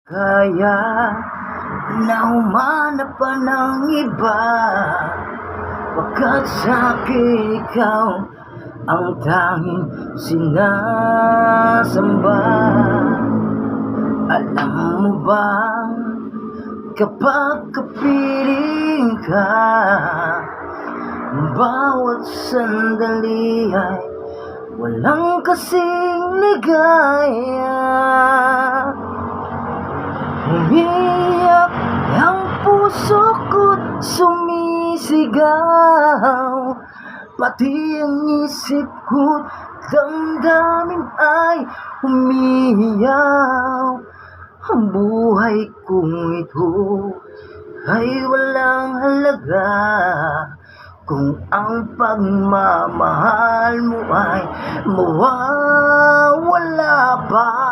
Kaya na humanap pa ng iba, pagkat sa'kin ikaw ang tanging sinasamba. Alam mo ba, kapag kapiling ka, bawat sandali ay walang kasing ligaya. Umiiyak ang puso ko't sumisigaw, pati ang isip ko't damdamin ay umiiyaw. Ang buhay kong ito ay walang halaga kung ang pagmamahal mo ay mawawala pa.